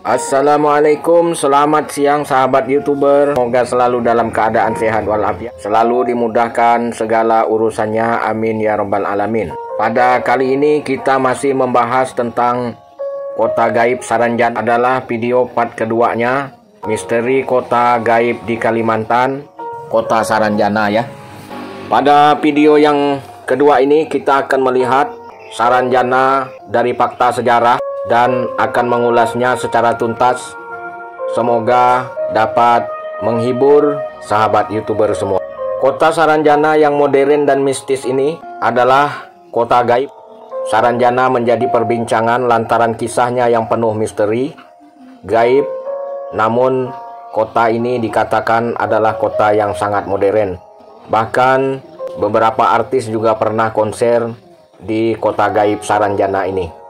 Assalamualaikum, selamat siang sahabat YouTuber. Semoga selalu dalam keadaan sehat walafiat, selalu dimudahkan segala urusannya, amin ya rabbal alamin. Pada kali ini kita masih membahas tentang kota gaib Saranjana. Adalah video part keduanya, misteri kota gaib di Kalimantan, kota Saranjana ya. Pada video yang kedua ini kita akan melihat Saranjana dari fakta sejarah dan akan mengulasnya secara tuntas. Semoga dapat menghibur sahabat YouTuber semua. Kota Saranjana yang modern dan mistis ini adalah kota gaib. Saranjana menjadi perbincangan lantaran kisahnya yang penuh misteri, gaib. Namun kota ini dikatakan adalah kota yang sangat modern. Bahkan beberapa artis juga pernah konser di kota gaib Saranjana ini.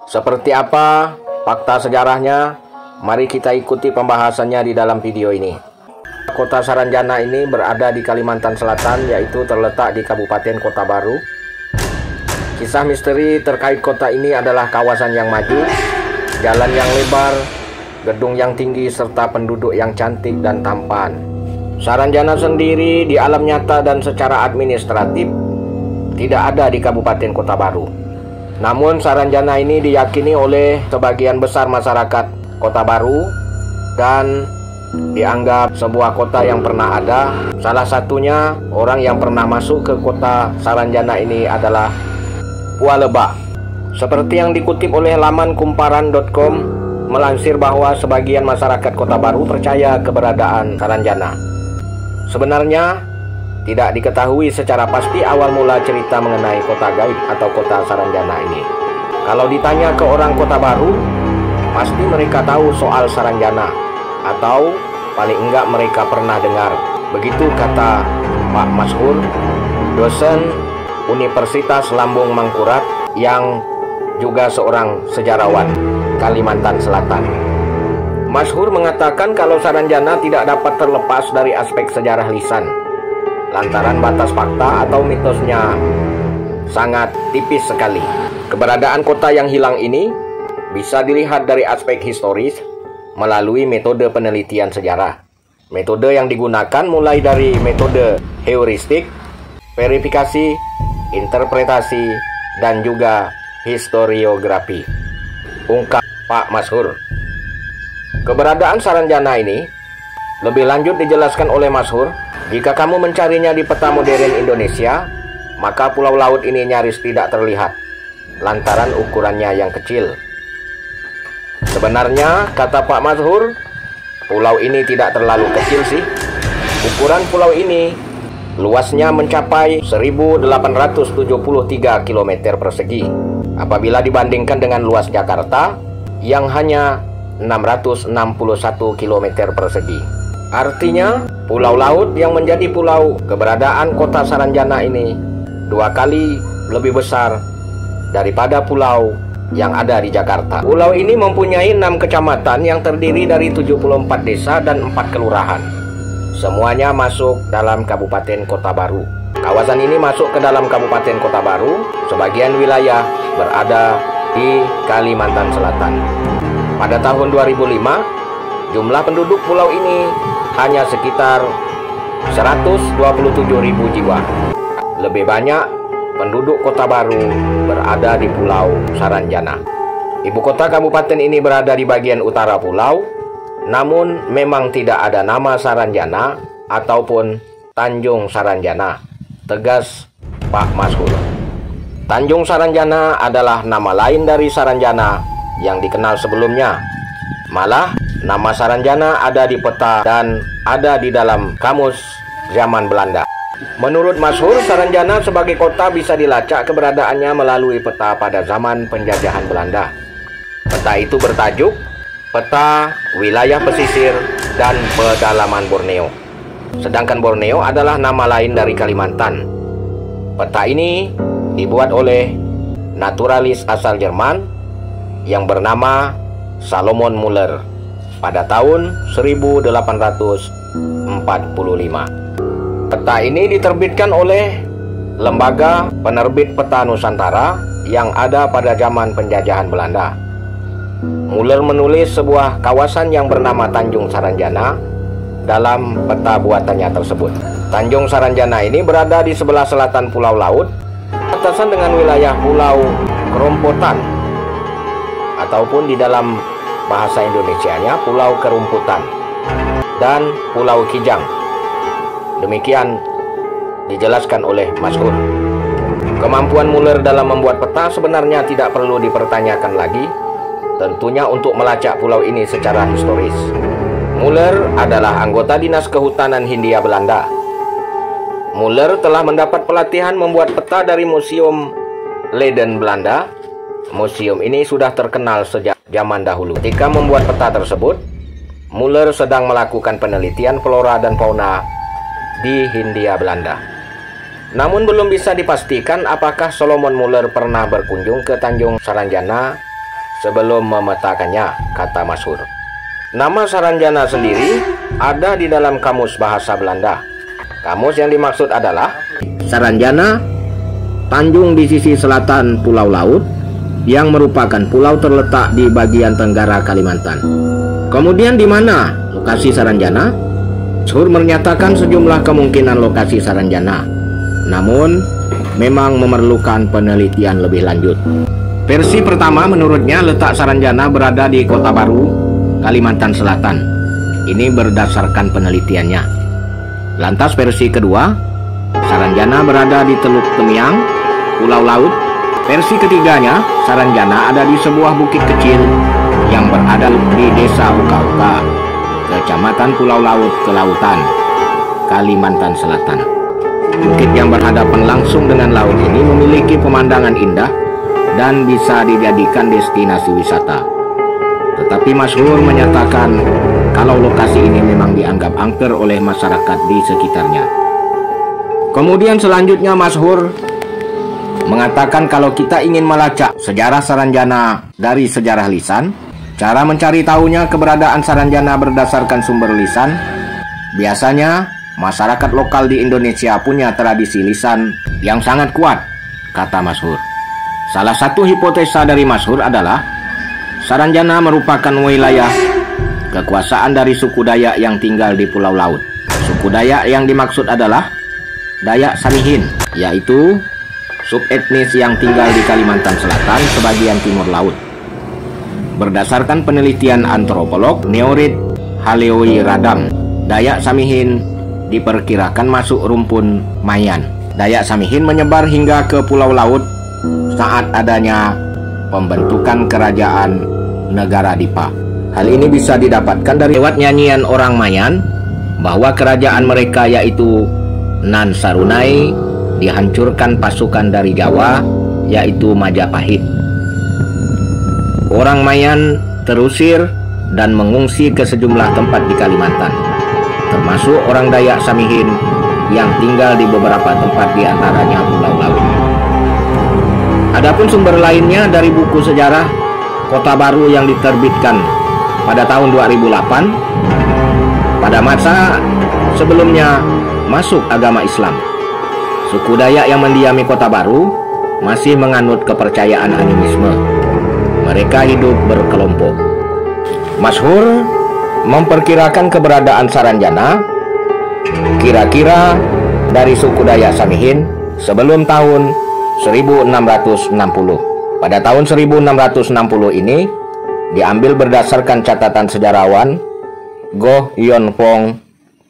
Seperti apa fakta sejarahnya? Mari kita ikuti pembahasannya di dalam video ini. Kota Saranjana ini berada di Kalimantan Selatan, yaitu terletak di Kabupaten Kota Baru. Kisah misteri terkait kota ini adalah kawasan yang maju, jalan yang lebar, gedung yang tinggi, serta penduduk yang cantik dan tampan. Saranjana sendiri di alam nyata dan secara administratif tidak ada di Kabupaten Kota Baru. Namun Saranjana ini diyakini oleh sebagian besar masyarakat Kota Baru dan dianggap sebuah kota yang pernah ada. Salah satunya orang yang pernah masuk ke kota Saranjana ini adalah Pua Lebak. Seperti yang dikutip oleh laman kumparan.com, melansir bahwa sebagian masyarakat Kota Baru percaya keberadaan Saranjana. Sebenarnya tidak diketahui secara pasti awal mula cerita mengenai kota gaib atau kota Saranjana ini. Kalau ditanya ke orang Kota Baru, pasti mereka tahu soal Saranjana, atau paling enggak mereka pernah dengar. Begitu kata Pak Mashur, dosen Universitas Lambung Mangkurat yang juga seorang sejarawan Kalimantan Selatan. Mashur mengatakan kalau Saranjana tidak dapat terlepas dari aspek sejarah lisan, lantaran batas fakta atau mitosnya sangat tipis sekali. Keberadaan kota yang hilang ini bisa dilihat dari aspek historis melalui metode penelitian sejarah. Metode yang digunakan mulai dari metode heuristik, verifikasi, interpretasi, dan juga historiografi. Ungkap Pak Mashur. Keberadaan Saranjana ini lebih lanjut dijelaskan oleh Mashur. Jika kamu mencarinya di peta modern Indonesia, maka pulau laut ini nyaris tidak terlihat, lantaran ukurannya yang kecil. Sebenarnya, kata Pak Mashur, pulau ini tidak terlalu kecil sih. Ukuran pulau ini luasnya mencapai 1873 km persegi, apabila dibandingkan dengan luas Jakarta yang hanya 661 km persegi. Artinya, pulau laut yang menjadi pulau keberadaan kota Saranjana ini 2 kali lebih besar daripada pulau yang ada di Jakarta. Pulau ini mempunyai 6 kecamatan yang terdiri dari 74 desa dan 4 kelurahan. Semuanya masuk dalam Kabupaten Kota Baru. Kawasan ini masuk ke dalam Kabupaten Kota Baru. Sebagian wilayah berada di Kalimantan Selatan. Pada tahun 2005, jumlah penduduk pulau ini hanya sekitar 127.000 jiwa. Lebih banyak penduduk Kota Baru berada di Pulau Saranjana. Ibu kota kabupaten ini berada di bagian utara pulau, namun memang tidak ada nama Saranjana ataupun Tanjung Saranjana, tegas Pak Mashur. Tanjung Saranjana adalah nama lain dari Saranjana yang dikenal sebelumnya. Malah nama Saranjana ada di peta dan ada di dalam kamus zaman Belanda. Menurut Mashur, Saranjana sebagai kota bisa dilacak keberadaannya melalui peta pada zaman penjajahan Belanda. Peta itu bertajuk Peta Wilayah Pesisir dan Pedalaman Borneo. Sedangkan Borneo adalah nama lain dari Kalimantan. Peta ini dibuat oleh naturalis asal Jerman yang bernama Salomon Muller pada tahun 1845. Peta ini diterbitkan oleh Lembaga Penerbit Peta Nusantara yang ada pada zaman penjajahan Belanda. Muller menulis sebuah kawasan yang bernama Tanjung Saranjana dalam peta buatannya tersebut. Tanjung Saranjana ini berada di sebelah selatan Pulau Laut, batasan dengan wilayah Pulau Kerompotan, ataupun di dalam bahasa Indonesianya Pulau Kerumputan dan Pulau Kijang. Demikian dijelaskan oleh Mashur. Kemampuan Muller dalam membuat peta sebenarnya tidak perlu dipertanyakan lagi, tentunya untuk melacak pulau ini secara historis. Muller adalah anggota Dinas Kehutanan Hindia Belanda. Muller telah mendapat pelatihan membuat peta dari Museum Leiden Belanda. Museum ini sudah terkenal sejak zaman dahulu. Ketika membuat peta tersebut, Muller sedang melakukan penelitian flora dan fauna di Hindia Belanda. Namun belum bisa dipastikan apakah Solomon Muller pernah berkunjung ke Tanjung Saranjana sebelum memetakannya, kata Mashur. Nama Saranjana sendiri ada di dalam kamus bahasa Belanda. Kamus yang dimaksud adalah Saranjana, tanjung di sisi selatan Pulau Laut, yang merupakan pulau terletak di bagian tenggara Kalimantan. Kemudian di mana lokasi Saranjana? Mashur menyatakan sejumlah kemungkinan lokasi Saranjana, namun memang memerlukan penelitian lebih lanjut. Versi pertama menurutnya letak Saranjana berada di Kota Baru, Kalimantan Selatan. Ini berdasarkan penelitiannya. Lantas versi kedua, Saranjana berada di Teluk Temiang, Pulau Laut. Versi ketiganya, Saranjana ada di sebuah bukit kecil yang berada di Desa Uka-Uka, Kecamatan Pulau Laut, Kelautan, Kalimantan Selatan. Bukit yang berhadapan langsung dengan laut ini memiliki pemandangan indah dan bisa dijadikan destinasi wisata. Tetapi Mashur menyatakan kalau lokasi ini memang dianggap angker oleh masyarakat di sekitarnya. Kemudian selanjutnya Mashur mengatakan kalau kita ingin melacak sejarah Saranjana dari sejarah lisan, cara mencari tahunya keberadaan Saranjana berdasarkan sumber lisan. Biasanya masyarakat lokal di Indonesia punya tradisi lisan yang sangat kuat, kata Mashur. Salah satu hipotesa dari Mashur adalah Saranjana merupakan wilayah kekuasaan dari suku Dayak yang tinggal di Pulau Laut. Suku Dayak yang dimaksud adalah Dayak Samihin, yaitu subetnis yang tinggal di Kalimantan Selatan sebagian timur laut. Berdasarkan penelitian antropolog Neorit Haleoi Radam, Dayak Samihin diperkirakan masuk rumpun Mayan. Dayak Samihin menyebar hingga ke Pulau Laut saat adanya pembentukan kerajaan negara Dipa. Hal ini bisa didapatkan dari lewat nyanyian orang Mayan bahwa kerajaan mereka yaitu Nan Sarunai dihancurkan pasukan dari Jawa yaitu Majapahit. Orang Mayan terusir dan mengungsi ke sejumlah tempat di Kalimantan, termasuk orang Dayak Samihin yang tinggal di beberapa tempat di antaranya Pulau Laut. Adapun sumber lainnya dari buku sejarah Kota Baru yang diterbitkan pada tahun 2008, pada masa sebelumnya masuk agama Islam. Suku Dayak yang mendiami Kota Baru masih menganut kepercayaan animisme. Mereka hidup berkelompok. Mashur memperkirakan keberadaan Saranjana kira-kira dari suku Dayak Samihin sebelum tahun 1660. Pada tahun 1660 ini diambil berdasarkan catatan sejarawan Goh Yon Fong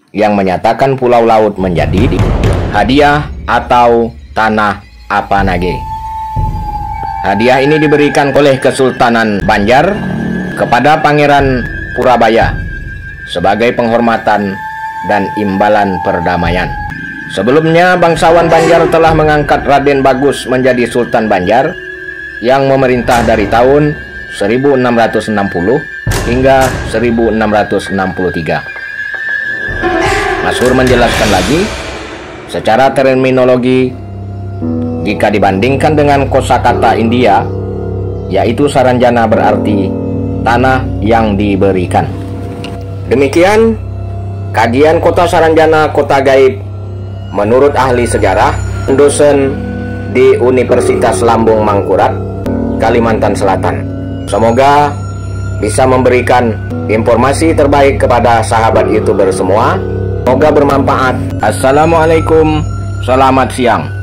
yang menyatakan Pulau Laut menjadi hadiah atau tanah Apanage. Hadiah ini diberikan oleh Kesultanan Banjar kepada Pangeran Purabaya sebagai penghormatan dan imbalan perdamaian. Sebelumnya bangsawan Banjar telah mengangkat Raden Bagus menjadi Sultan Banjar yang memerintah dari tahun 1660 hingga 1663. Mashur menjelaskan lagi, secara terminologi, jika dibandingkan dengan kosakata India, yaitu Saranjana berarti tanah yang diberikan. Demikian kajian kota Saranjana, kota gaib menurut ahli sejarah, dosen di Universitas Lambung Mangkurat, Kalimantan Selatan. Semoga bisa memberikan informasi terbaik kepada sahabat YouTuber semua. Semoga bermanfaat. Assalamualaikum, selamat siang.